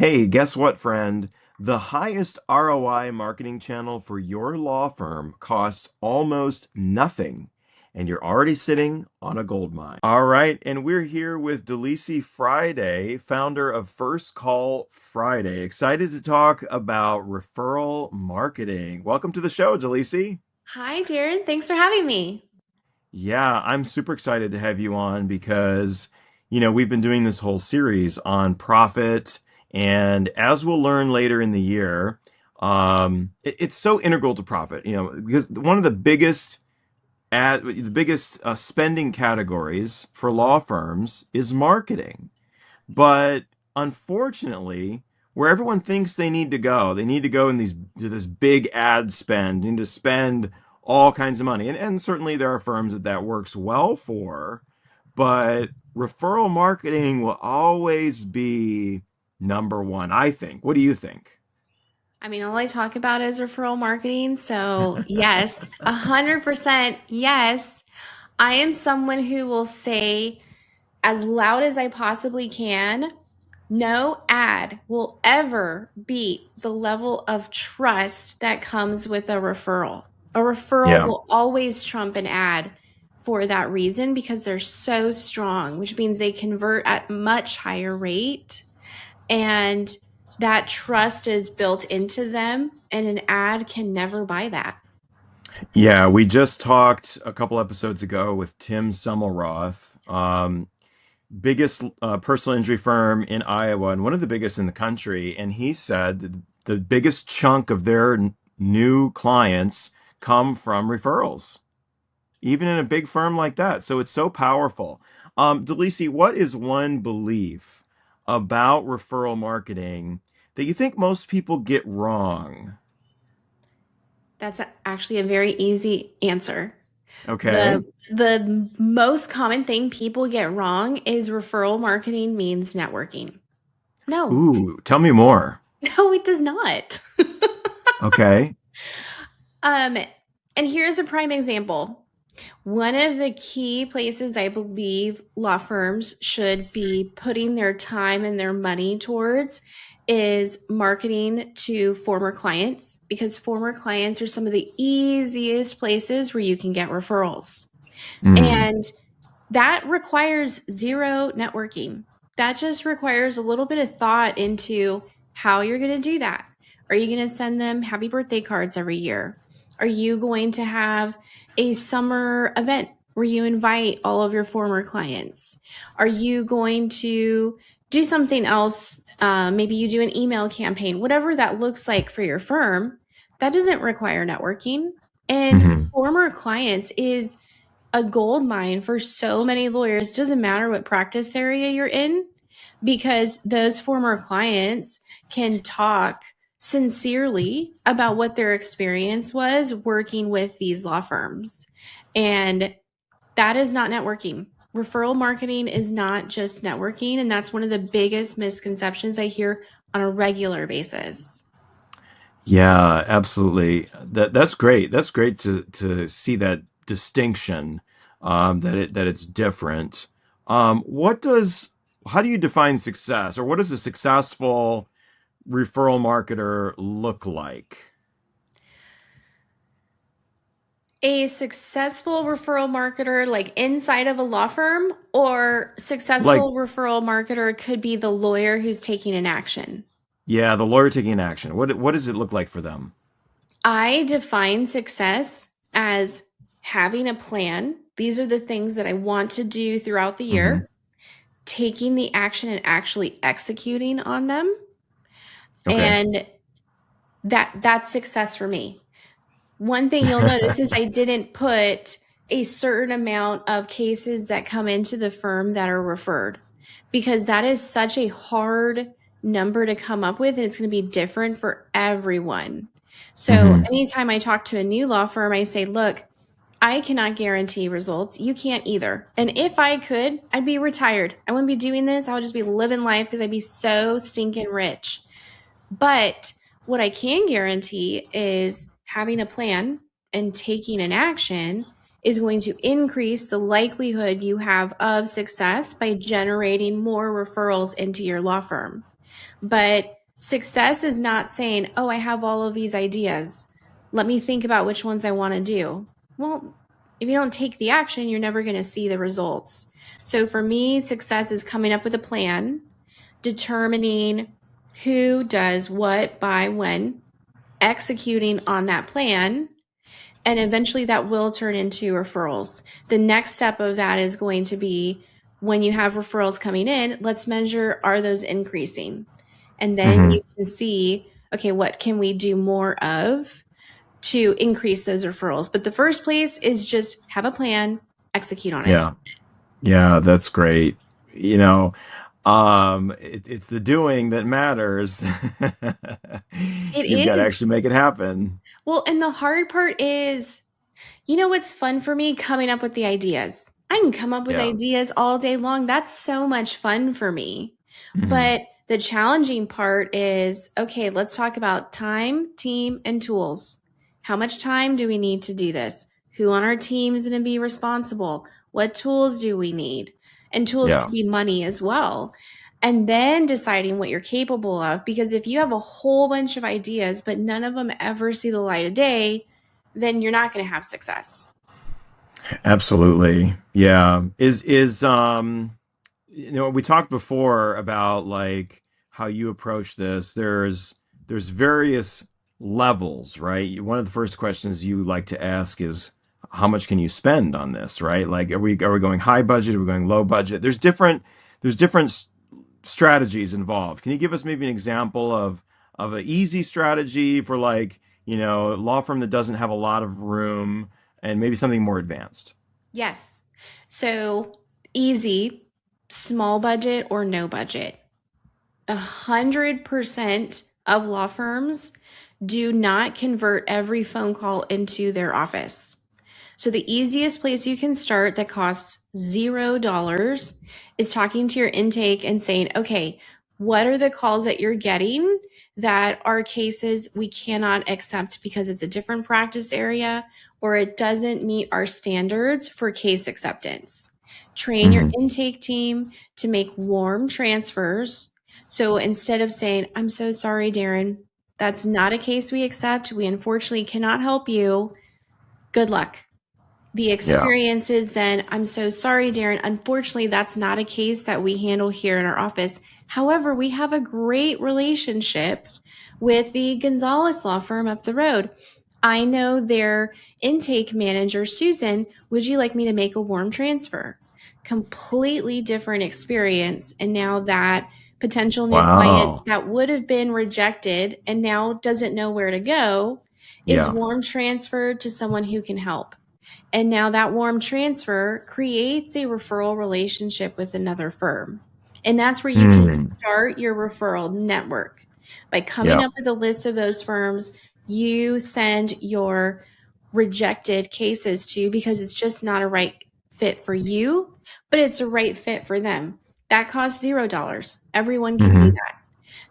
Hey, guess what, friend? The highest ROI marketing channel for your law firm costs almost nothing, and you're already sitting on a gold mine. All right, and we're here with Delisi Friday, founder of First Call Friday. Excited to talk about referral marketing. Welcome to the show, Delisi. Hi, Darren. Thanks for having me. Yeah, I'm super excited to have you on because, we've been doing this whole series on profit. And as we'll learn later in the year, it's so integral to profit, because one of the biggest spending categories for law firms is marketing. But unfortunately, where everyone thinks they need to go in to this big ad spend, need to spend all kinds of money. And certainly there are firms that works well for, but referral marketing will always be number one, I think. What do you think? All I talk about is referral marketing. So, yes, 100% yes. I am someone who will say as loud as I possibly can, no ad will ever beat the level of trust that comes with a referral. A referral Yeah. will always trump an ad for that reason because they're so strong, which means they convert at much higher rate and that trust is built into them and an ad can never buy that. Yeah, we just talked a couple episodes ago with Tim Semmelroth, biggest personal injury firm in Iowa and one of the biggest in the country. And he said that the biggest chunk of their new clients come from referrals, even in a big firm like that. So it's so powerful. Delisi, what is one belief about referral marketing that you think most people get wrong? That's actually a very easy answer. Okay. The most common thing people get wrong is referral marketing means networking. No, Ooh, tell me more. no, it does not. Okay. um, and here's a prime example. One of the key places I believe law firms should be putting their time and their money towards is marketing to former clients because former clients are some of the easiest places where you can get referrals. Mm, And that requires zero networking. That just requires a little bit of thought into how you're going to do that. Are you going to send them happy birthday cards every year? Are you going to have a summer event where you invite all of your former clients? Are you going to do something else? Maybe you do an email campaign, whatever that looks like for your firm. That doesn't require networking. And mhm. former clients is a gold mine for so many lawyers. Doesn't matter what practice area you're in, because those former clients can talk sincerely about what their experience was working with these law firms. And that is not networking. Referral marketing is not just networking. And that's one of the biggest misconceptions I hear on a regular basis. Yeah, absolutely. That's great. That's great to see that distinction, that it's different. What does How do you define success, or what does a successful referral marketer look like? A successful referral marketer, like inside of a law firm, or Like, successful referral marketer could be the lawyer who's taking an action. yeah, the lawyer taking action. What does it look like for them? I define success as having a plan. These are the things that I want to do throughout the Hmm. year, taking the action and actually executing on them. Okay. And that's success for me. One thing you'll notice is I didn't put a certain amount of cases that come into the firm that are referred because that is such a hard number to come up with and it's going to be different for everyone. So, Hmm. anytime I talk to a new law firm, I say, look, I cannot guarantee results. You can't either. And if I could, I'd be retired. I wouldn't be doing this. I would just be living life because I'd be so stinking rich. But what I can guarantee is having a plan and taking an action is going to increase the likelihood you have of success by generating more referrals into your law firm. But success is not saying, oh, I have all of these ideas. Let me think about which ones I want to do. Well, if you don't take the action, you're never going to see the results. So for me, success is coming up with a plan, determining who does what by when, executing on that plan, and eventually that will turn into referrals. The next step of that is going to be when you have referrals coming in, let's measure, are those increasing? And then Hmm. you can see, okay, what can we do more of to increase those referrals? But the first place is just have a plan, execute on it. Yeah. Yeah, that's great. It's the doing that matters. It You've got to is. actually make it happen. Well, and the hard part is, you know what's fun for me? Coming up with the ideas. I can come up with Yeah. ideas all day long. That's so much fun for me. Hmm. But the challenging part is, okay, let's talk about time, team, and tools. How much time do we need to do this? Who on our team is going to be responsible? What tools do we need? And tools Yeah. could be money as well. And then deciding what you're capable of. Because if you have a whole bunch of ideas, but none of them ever see the light of day, then you're not going to have success. Absolutely. Yeah. We talked before about like how you approach this. There's various levels, right? One of the first questions you like to ask is how much can you spend on this, right? Like are we going high budget? Are we going low budget? There's different strategies involved. Can you give us maybe an example of an easy strategy for like, a law firm that doesn't have a lot of room and maybe something more advanced? Yes. So easy, small budget or no budget. 100% of law firms do not convert every phone call into their office. So the easiest place you can start that costs $0 is talking to your intake and saying, okay, what are the calls that you're getting that are cases we cannot accept because it's a different practice area or it doesn't meet our standards for case acceptance? Train your Hmm. intake team to make warm transfers. So instead of saying, I'm so sorry, Darren, that's not a case we accept. We unfortunately cannot help you. Good luck. The Yeah. experience is then, I'm so sorry, Darren. Unfortunately, that's not a case that we handle here in our office. However, we have a great relationship with the Gonzalez law firm up the road. I know their intake manager, Susan. Would you like me to make a warm transfer? Completely different experience. And now that potential new client Wow. that would have been rejected and now doesn't know where to go is Yeah. warm transferred to someone who can help. And now that warm transfer creates a referral relationship with another firm. And that's where you can Mm. start your referral network. By coming Yeah. up with a list of those firms, you send your rejected cases to because it's just not a right fit for you, but it's a right fit for them. That costs $0. Everyone can do Hmm. that.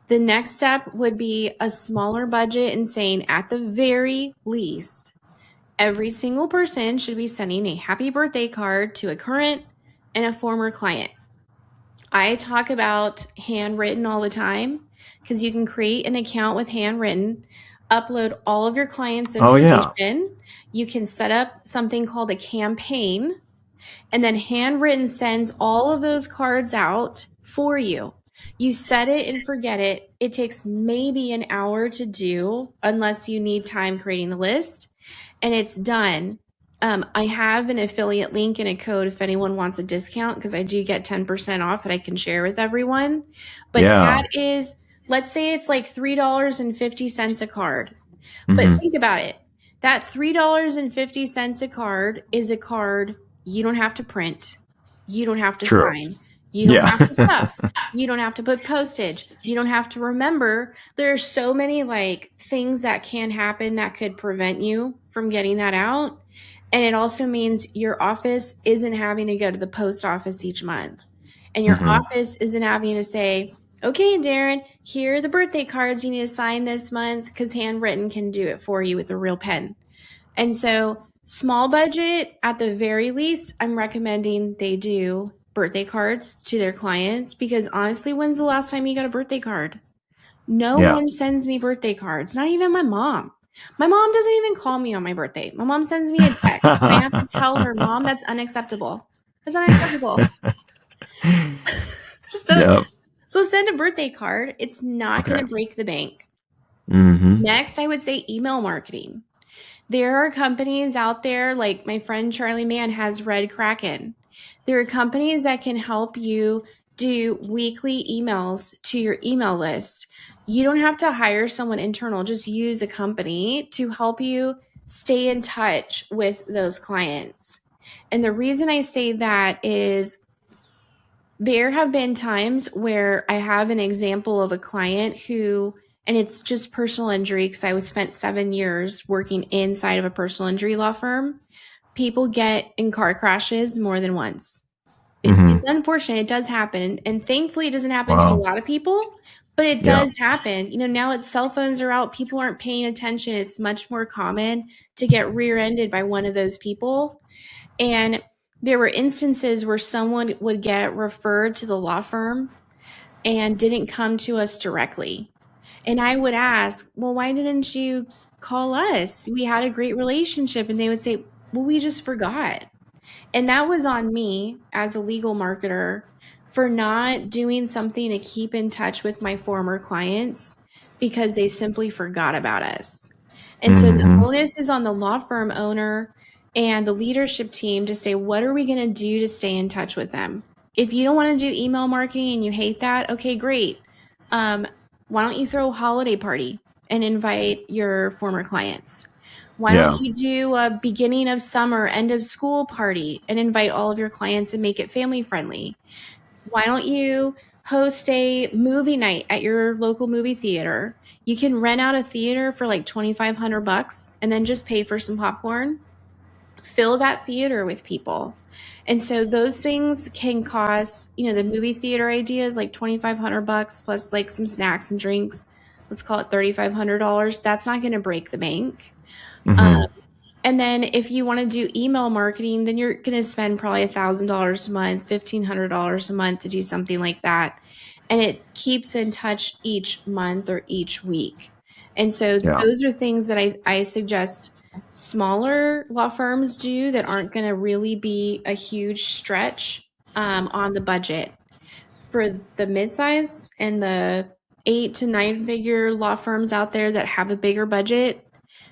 The next step would be a smaller budget and saying, at the very least, every single person should be sending a happy birthday card to a current and a former client. I talk about handwritten all the time because you can create an account with handwritten, upload all of your clients' Oh yeah. information. You can set up something called a campaign, and then handwritten sends all of those cards out for you. You set it and forget it. It takes maybe an hour to do unless you need time creating the list, and it's done. I have an affiliate link and a code if anyone wants a discount because I do get 10% off that I can share with everyone. But Yeah. that is, let's say it's like $3.50 a card. But Hmm. think about it. That $3.50 a card is a card you don't have to print. You don't have to True. sign. You don't Yeah. have to stuff. You don't have to put postage. You don't have to remember. There are so many like things that can happen that could prevent you from getting that out. And it also means your office isn't having to go to the post office each month. And your Hmm. office isn't having to say, okay, Darren, here are the birthday cards you need to sign this month because handwritten can do it for you with a real pen. And so, small budget, at the very least, I'm recommending they do birthday cards to their clients because honestly, when's the last time you got a birthday card? No Yeah. one sends me birthday cards, not even my mom. My mom doesn't even call me on my birthday. My mom sends me a text, and I have to tell her, Mom, that's unacceptable. That's unacceptable. So, Yep. so send a birthday card. It's not going Okay. to break the bank. Mm-hmm. Next, I would say email marketing. There are companies out there, like my friend Charlie Mann has Red Kraken. There are companies that can help you do weekly emails to your email list. You don't have to hire someone internal, just use a company to help you stay in touch with those clients. And the reason I say that is there have been times where I have an example of a client who, and it's just personal injury because I was spent 7 years working inside of a personal injury law firm. People get in car crashes more than once. Mm-hmm. It's unfortunate. It does happen. And thankfully, it doesn't happen to a Wow. lot of people, but it Yeah. does happen. Now it's cell phones are out. People aren't paying attention. It's much more common to get rear ended by one of those people. And there were instances where someone would get referred to the law firm and didn't come to us directly. And I would ask, well, why didn't you call us? We had a great relationship. And they would say, well, we just forgot. And that was on me as a legal marketer for not doing something to keep in touch with my former clients because they simply forgot about us. And so the Mm-hmm. onus is on the law firm owner and the leadership team to say, what are we going to do to stay in touch with them? If you don't want to do email marketing and you hate that, okay, great. Why don't you throw a holiday party and invite your former clients? Why don't Yeah. you do a beginning of summer, end of school party and invite all of your clients and make it family friendly? Why don't you host a movie night at your local movie theater? You can rent out a theater for like $2,500 and then just pay for some popcorn. Fill that theater with people. And so those things can cost, the movie theater idea is like $2,500 plus like some snacks and drinks. Let's call it $3,500. That's not going to break the bank. Um, Mm-hmm. and then if you want to do email marketing, then you're going to spend probably $1,000 a month, $1,500 a month to do something like that. And it keeps in touch each month or each week. And so Yeah. those are things that I suggest smaller law firms do that aren't going to really be a huge stretch on the budget. For the midsize and the 8 to 9 figure law firms out there that have a bigger budget,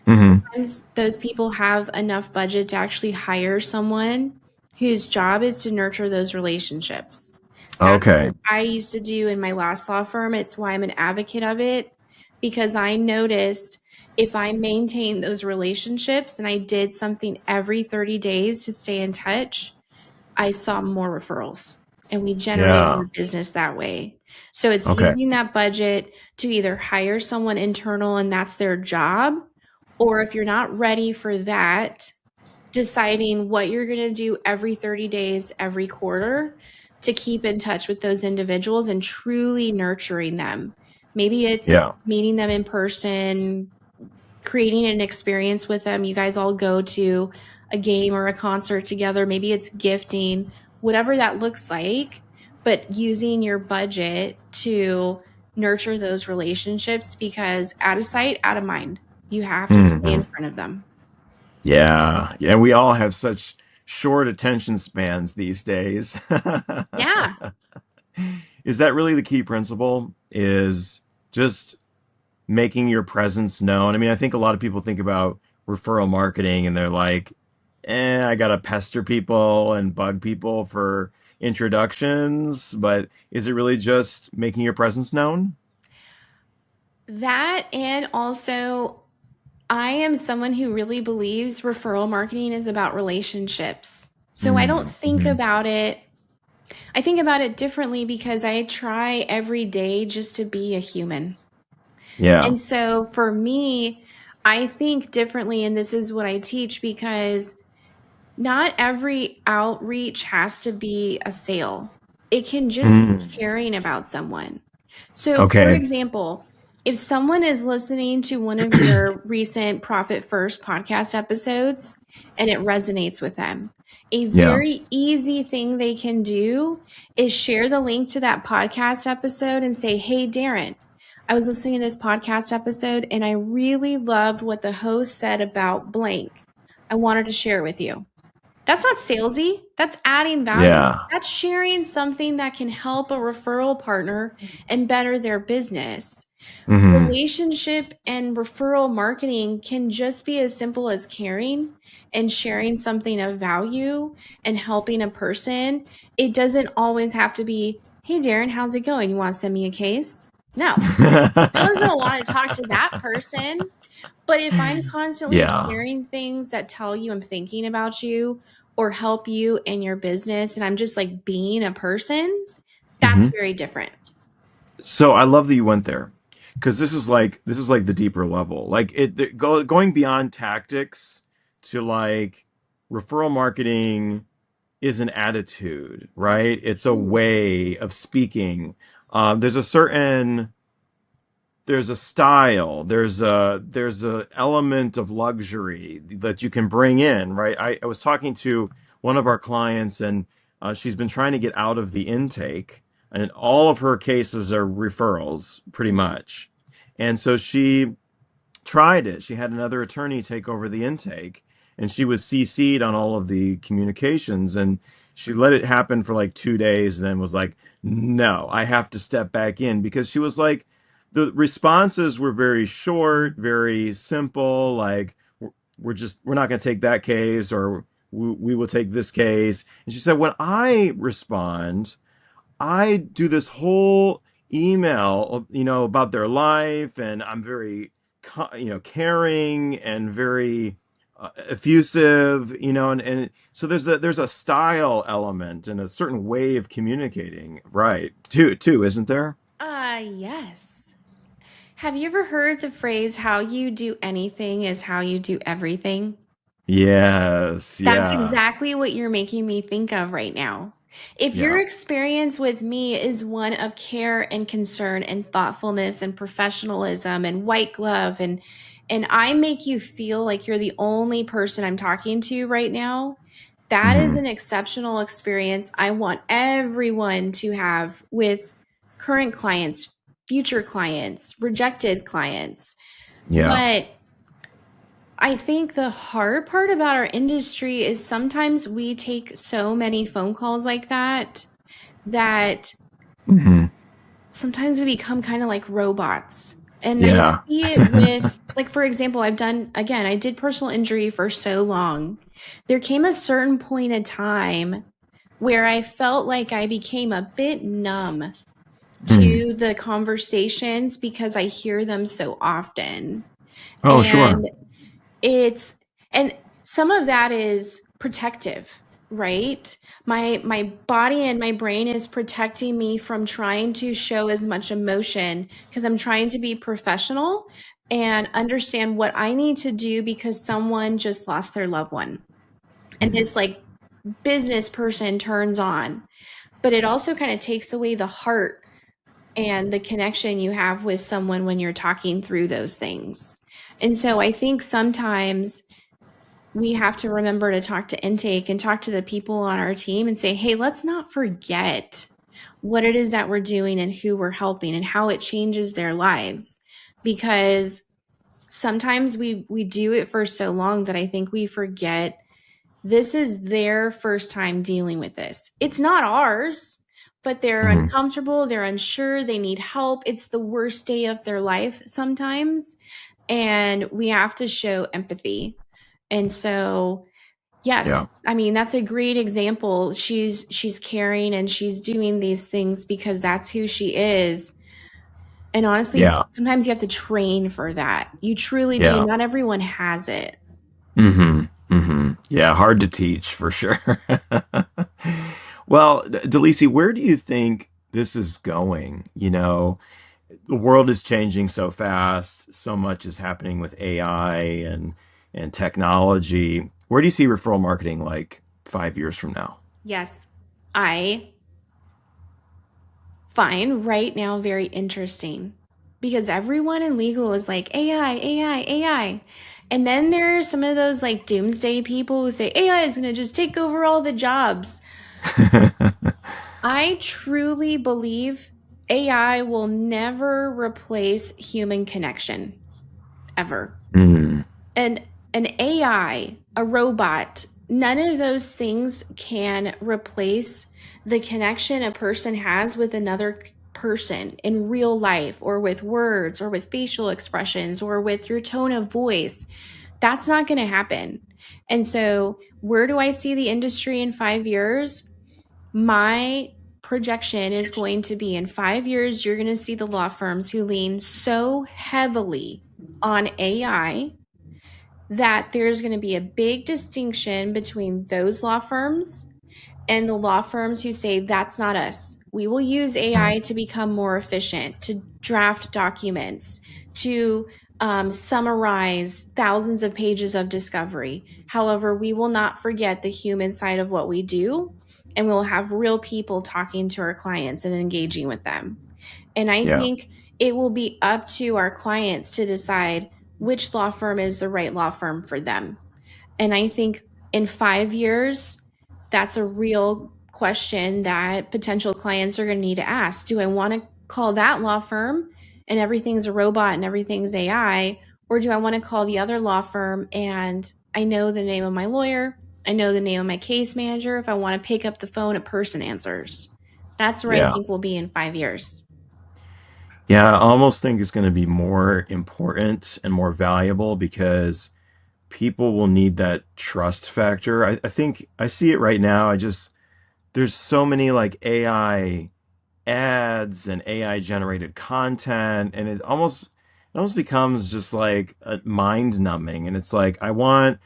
Mm-hmm. sometimes those people have enough budget to actually hire someone whose job is to nurture those relationships. That's Okay. what I used to do in my last law firm. It's why I'm an advocate of it, because I noticed if I maintained those relationships and I did something every 30 days to stay in touch, I saw more referrals and we generate Yeah. more business that way. So it's Okay. using that budget to either hire someone internal and that's their job, or if you're not ready for that, deciding what you're going to do every 30 days, every quarter to keep in touch with those individuals and truly nurturing them. Maybe it's Yeah. meeting them in person, creating an experience with them. You guys all go to a game or a concert together. Maybe it's gifting, whatever that looks like, but using your budget to nurture those relationships because out of sight, out of mind. You have to stay Mm-hmm. in front of them. Yeah. Yeah. We all have such short attention spans these days. Yeah. Is that really the key principle? Is just making your presence known? I mean, I think a lot of people think about referral marketing and they're like, I gotta pester people and bug people for introductions, but is it really just making your presence known? That and also I am someone who really believes referral marketing is about relationships. So I don't think Mm-hmm. about it I think about it differently because I try every day just to be a human. Yeah. And so for me, I think differently, and this is what I teach because not every outreach has to be a sale. It can just be Mm. caring about someone. So, for Okay. example, if someone is listening to one of your recent Profit First podcast episodes and it resonates with them, a Yeah. very easy thing they can do is share the link to that podcast episode and say, Hey, Darren, I was listening to this podcast episode and I really loved what the host said about blank. I wanted to share it with you. That's not salesy. That's adding value. Yeah. That's sharing something that can help a referral partner and better their business. Hmm. Relationship and referral marketing can just be as simple as caring and sharing something of value and helping a person. It doesn't always have to be, hey, Darren, how's it going? You want to send me a case? No, I wasn't want to talk to that person. But if I'm constantly Yeah. sharing things that tell you I'm thinking about you or help you in your business and I'm just like being a person, that's Hmm. very different. So I love that you went there, because this is like the deeper level, like going beyond tactics to like referral marketing is an attitude, right? It's a Ooh. way of speaking. There's a certain there's a style, there's a element of luxury that you can bring in, right? I was talking to one of our clients, and she's been trying to get out of the intake, and all of her cases are referrals pretty much. And so she tried it. She had another attorney take over the intake, and she was CC'd on all of the communications, and she let it happen for like 2 days, and then was like, no, I have to step back in, because she was like, the responses were very short, very simple, like, we're not going to take that case, or we will take this case. And she said, when I respond, I do this whole email, about their life, and I'm very, caring and very effusive, and so there's a style element and a certain way of communicating, right? Too, isn't there? Yes. Have you ever heard the phrase, how you do anything is how you do everything? Yes, That's yeah. exactly what you're making me think of right now. If your Yeah. experience with me is one of care and concern and thoughtfulness and professionalism and white glove and I make you feel like you're the only person I'm talking to right now, that is Hmm. an exceptional experience I want everyone to have with current clients, future clients, rejected clients. Yeah. But I think the hard part about our industry is sometimes we take so many phone calls like that Hmm. sometimes we become kind of like robots. And I Yeah. see it with, like, for example, I did personal injury for so long. There came a certain point in time where I felt like I became a bit numb Mm. to the conversations because I hear them so often. Oh, sure. And it's and some of that is protective, right? My body and my brain is protecting me from trying to show as much emotion because I'm trying to be professional and understand what I need to do because someone just lost their loved one. And Mm. this like business person turns on, but it also kind of takes away the heart and the connection you have with someone when you're talking through those things. And so I think sometimes we have to remember to talk to intake and talk to the people on our team and say, hey, let's not forget what it is that we're doing and who we're helping and how it changes their lives. Because sometimes we do it for so long that I think we forget this is their first time dealing with this. It's not ours, but they're Mhm. uncomfortable, they're unsure, they need help. It's the worst day of their life sometimes. And we have to show empathy. And so, Yeah. yes, I mean, that's a great example. She's caring and she's doing these things because that's who she is. And honestly, Yeah. sometimes you have to train for that. You truly do. Yeah. Not everyone has it. Hmm. Hmm. Yeah. Hard to teach for sure. Well, Delisi, where do you think this is going? The world is changing so fast. So much is happening with AI and technology. Where do you see referral marketing like 5 years from now? Yes, I find right now very interesting because everyone in legal is like AI, AI, AI. And then there are some of those like doomsday people who say AI is going to just take over all the jobs. I truly believe AI will never replace human connection, ever. Mm. And an AI, a robot, none of those things can replace the connection a person has with another person in real life, or with words, or with facial expressions, or with your tone of voice. That's not going to happen. And so, where do I see the industry in 5 years? My projection is going to be in 5 years, you're going to see the law firms who lean so heavily on AI that there's going to be a big distinction between those law firms and the law firms who say, that's not us. We will use AI to become more efficient, to draft documents, to summarize thousands of pages of discovery. However, we will not forget the human side of what we do, and we'll have real people talking to our clients and engaging with them. And I Yeah. think it will be up to our clients to decide which law firm is the right law firm for them. And I think in 5 years, that's a real question that potential clients are going to need to ask. Do I want to call that law firm and everything's a robot and everything's AI? Or do I want to call the other law firm and I know the name of my lawyer, I know the name of my case manager. If I want to pick up the phone, a person answers. That's where I Yeah. think we'll be in 5 years. Yeah, I almost think it's going to be more important and more valuable because people will need that trust factor. I think I see it right now. There's so many like AI ads and AI generated content, and it almost becomes just like mind numbing. And it's like I want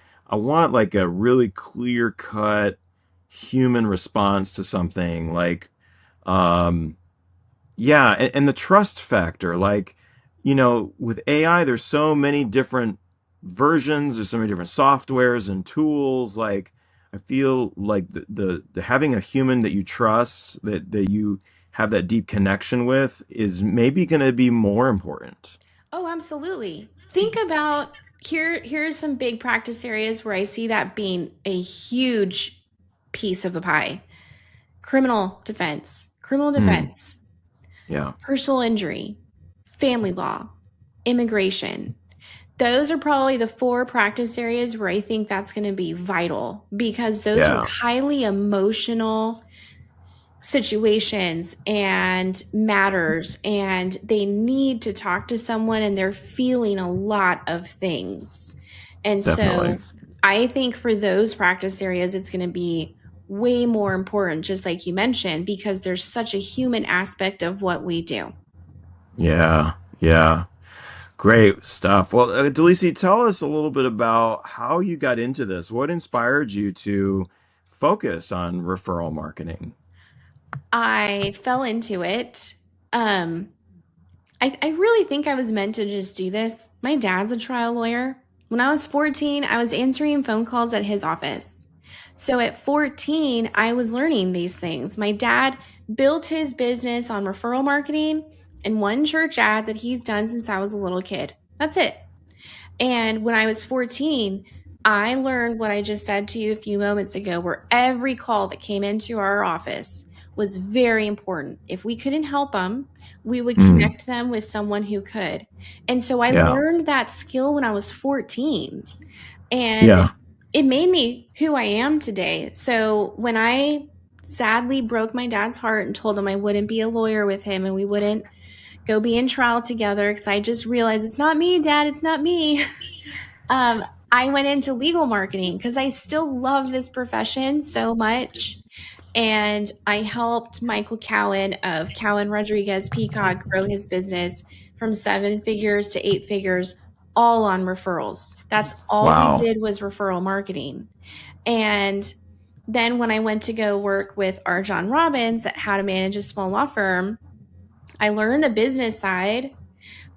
like a really clear cut human response to something like um yeah, and the trust factor, like, with AI, there's so many different versions, there's so many different softwares and tools. Like, I feel like the having a human that you trust, that you have that deep connection with, is maybe going to be more important. Oh, absolutely. Think about here's some big practice areas where I see that being a huge piece of the pie. Criminal Mm, defense, yeah, personal injury, family law, immigration. Those are probably the four practice areas where I think that's going to be vital, because those are yeah, highly emotional situations and matters, and they need to talk to someone and they're feeling a lot of things. And definitely. so I think for those practice areas, it's going to be way more important, just like you mentioned, because there's such a human aspect of what we do. Yeah, yeah. Great stuff. Well, Delisi, tell us a little bit about how you got into this. What inspired you to focus on referral marketing? I fell into it. Um, I really think I was meant to just do this. My dad's a trial lawyer. When I was 14, I was answering phone calls at his office. So at 14, I was learning these things. My dad built his business on referral marketing and one church ad that he's done since I was a little kid. That's it. And when I was 14, I learned what I just said to you a few moments ago, where every call that came into our office was very important. If we couldn't help them, we would Mm, connect them with someone who could. And so I yeah, learned that skill when I was 14. And yeah. it made me who I am today. So when I sadly broke my dad's heart and told him I wouldn't be a lawyer with him and we wouldn't go be in trial together, because I just realized it's not me, Dad, it's not me. Um, I went into legal marketing because I still love this profession so much. And I helped Michael Cowan of Cowan Rodriguez Peacock grow his business from 7 figures to 8 figures, all on referrals. That's all we Wow. did, was referral marketing. And then when I went to go work with our John Robbins at How to Manage a Small Law Firm, I learned the business side,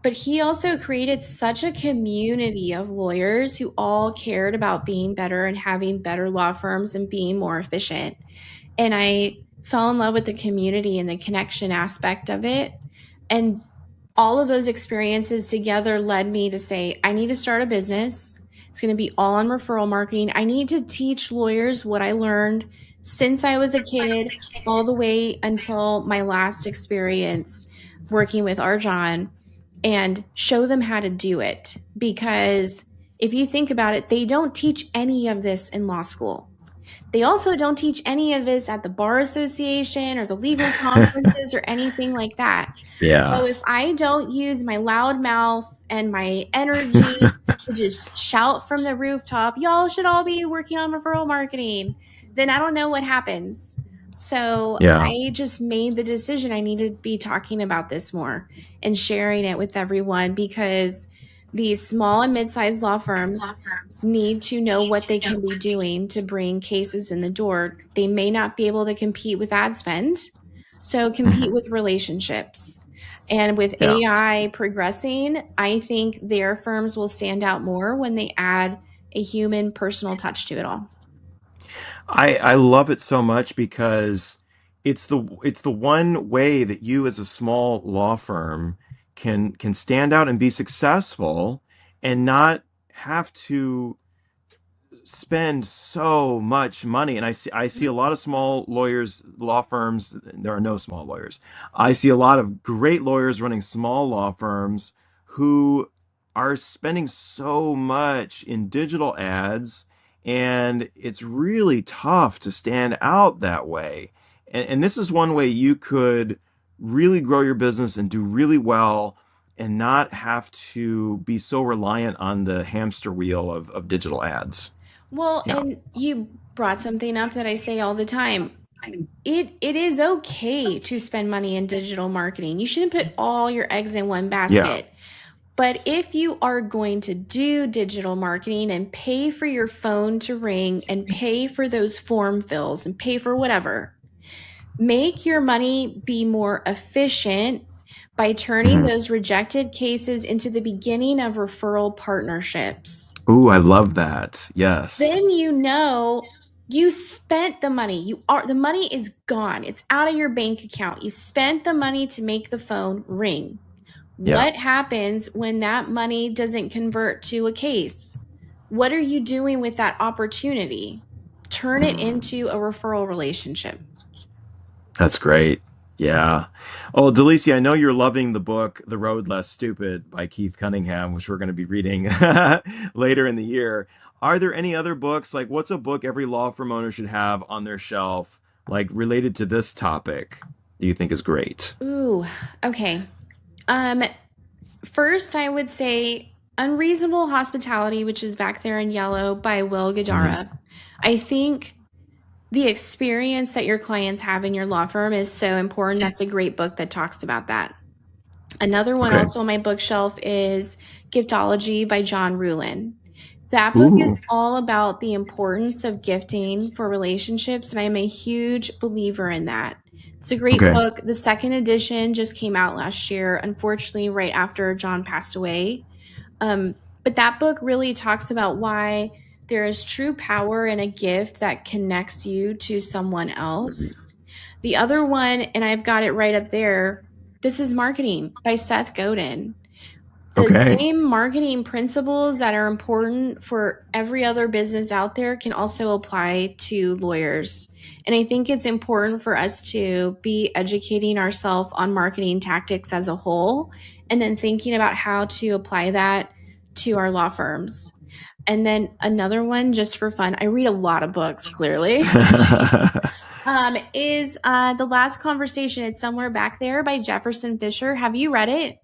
but he also created such a community of lawyers who all cared about being better and having better law firms and being more efficient. And I fell in love with the community and the connection aspect of it. And all of those experiences together led me to say, I need to start a business. It's going to be all on referral marketing. I need to teach lawyers what I learned since I was a kid all the way until my last experience working with Arjan, and show them how to do it. Because if you think about it, they don't teach any of this in law school. They also don't teach any of this at the bar association or the legal conferences or anything like that. So Yeah. if I don't use my loud mouth and my energy to just shout from the rooftop, y'all should all be working on referral marketing, then I don't know what happens. So Yeah. I just made the decision I need to be talking about this more and sharing it with everyone, because these small and mid-sized law firms need to know what they can be doing to bring cases in the door. They may not be able to compete with ad spend, so compete Mhm. with relationships. And with Yeah. AI progressing, I think their firms will stand out more when they add a human personal touch to it all. I love it so much because it's the one way that you as a small law firm can stand out and be successful and not have to spend so much money. And I see a lot of small lawyers, law firms. There are no small lawyers. I see a lot of great lawyers running small law firms who are spending so much in digital ads, and it's really tough to stand out that way. And this is one way you could really grow your business and do really well and not have to be so reliant on the hamster wheel of digital ads. Well, Yeah. and you brought something up that I say all the time. It is okay to spend money in digital marketing. You shouldn't put all your eggs in one Yeah. basket. But if you are going to do digital marketing and pay for your phone to ring and pay for those form fills and pay for whatever, make your money be more efficient by turning Mhm. those rejected cases into the beginning of referral partnerships. Ooh, I love that. Yes. Then you know you spent the money. The money is gone. It's out of your bank account. You spent the money to make the phone ring. Yeah. What happens when that money doesn't convert to a case? What are you doing with that opportunity? Turn it Mm, into a referral relationship. that's great. Yeah. Oh, Delisi, I know you're loving the book The Road Less Stupid by Keith Cunningham, which we're going to be reading later in the year. Are there any other books? Like, what's a book every law firm owner should have on their shelf, like related to this topic, do you think is great? Ooh, okay. Um, First, I would say Unreasonable Hospitality, which is back there in yellow by Will Hmm. Guidara. I think the experience that your clients have in your law firm is so important. That's a great book that talks about that. Another one Okay. also on my bookshelf is Giftology by John Ruhlin. That book Ooh. is all about the importance of gifting for relationships, and I'm a huge believer in that. It's a great Okay. book. The second edition just came out last year, unfortunately, right after John passed away. Um, but that book really talks about why there is true power in a gift that connects you to someone else. The other one, and I've got it right up there, This is Marketing by Seth Godin. The Okay. same marketing principles that are important for every other business out there can also apply to lawyers. And I think it's important for us to be educating ourselves on marketing tactics as a whole, and then thinking about how to apply that to our law firms. And then another one, just for fun, I read a lot of books, clearly, is The Last Conversation. It's somewhere back there by Jefferson Fisher. Have you read it?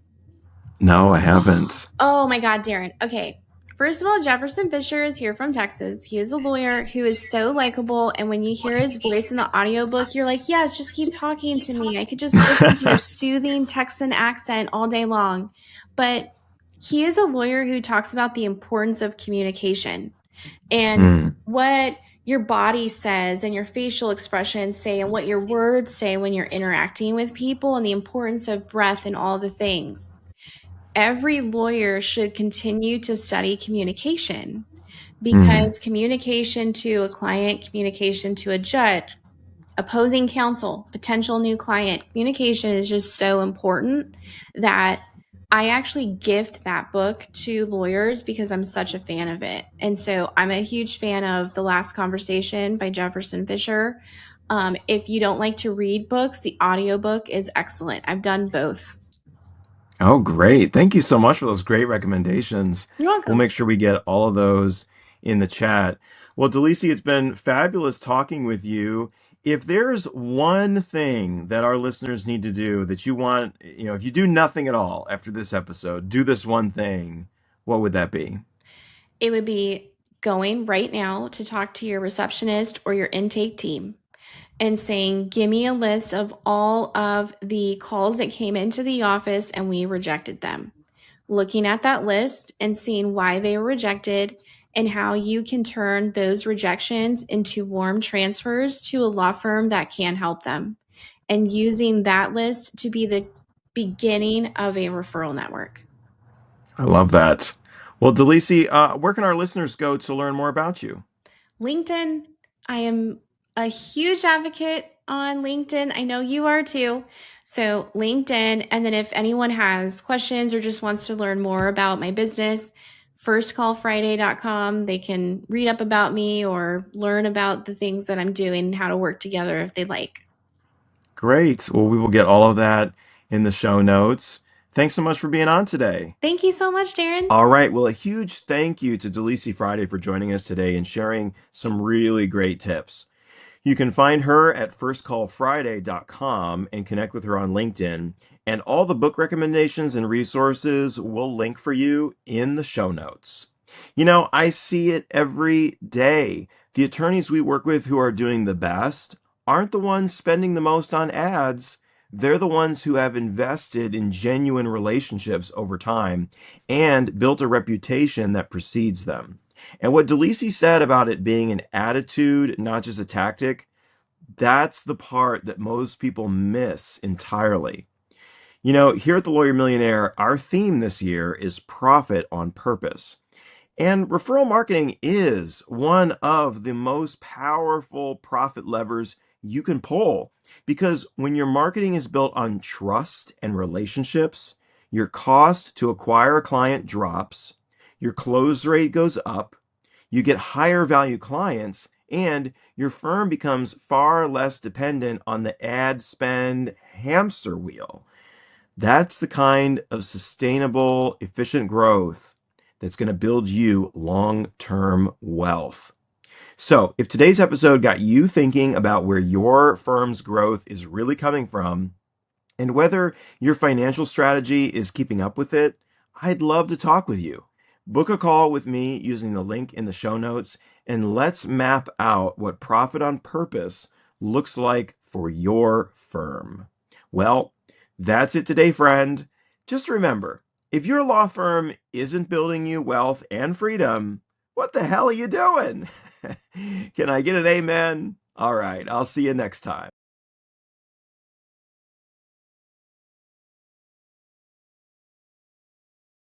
No, I haven't. Oh my God, Darren. Okay. First of all, Jefferson Fisher is here from Texas. He is a lawyer who is so likable. And when you hear his voice in the audiobook, you're like, yes, just keep talking to me. I could just listen to your soothing Texan accent all day long. But he is a lawyer who talks about the importance of communication and Mm, what your body says and your facial expressions say and what your words say when you're interacting with people and the importance of breath and all the things. Every lawyer should continue to study communication, mm, because communication to a client, communication to a judge, opposing counsel, potential new client, communication is just so important that I actually gift that book to lawyers because I'm such a fan of it. And so I'm a huge fan of The Last Conversation by Jefferson Fisher. If you don't like to read books, the audiobook is excellent. I've done both. Oh, great. Thank you so much for those great recommendations. You're We'll welcome. make sure we get all of those in the chat. Well, Delisi, it's been fabulous talking with you. If there's one thing that our listeners need to do that you want, if you do nothing at all after this episode, do this one thing, what would that be? It would be going right now to talk to your receptionist or your intake team and saying, give me a list of all of the calls that came into the office and we rejected them. Looking at that list and seeing why they were rejected and how you can turn those rejections into warm transfers to a law firm that can help them. And using that list to be the beginning of a referral network. I love that. Well, Delisi, where can our listeners go to learn more about you? LinkedIn, I am a huge advocate on LinkedIn. I know you are too. So, LinkedIn. And then, if anyone has questions or just wants to learn more about my business, firstcallfriday.com. They can read up about me or learn about the things that I'm doing and how to work together if they'd like. Great. Well, we will get all of that in the show notes. Thanks so much for being on today. Thank you so much, Darren. All right. Well, a huge thank you to Delisi Friday for joining us today and sharing some really great tips. You can find her at firstcallfriday.com and connect with her on LinkedIn. And all the book recommendations and resources we'll link for you in the show notes. I see it every day. The attorneys we work with who are doing the best aren't the ones spending the most on ads. They're the ones who have invested in genuine relationships over time and built a reputation that precedes them. And what Delisi said about it being an attitude, not just a tactic, that's the part that most people miss entirely. Here at the Lawyer Millionaire, our theme this year is profit on purpose. And referral marketing is one of the most powerful profit levers you can pull because when your marketing is built on trust and relationships, your cost to acquire a client drops, your close rate goes up, you get higher value clients, and your firm becomes far less dependent on the ad spend hamster wheel. That's the kind of sustainable, efficient growth that's going to build you long-term wealth. So, if today's episode got you thinking about where your firm's growth is really coming from and whether your financial strategy is keeping up with it, I'd love to talk with you. Book a call with me using the link in the show notes, and let's map out what profit on purpose looks like for your firm. Well, that's it today, friend. Just remember, if your law firm isn't building you wealth and freedom, what the hell are you doing? Can I get an amen? All right, I'll see you next time.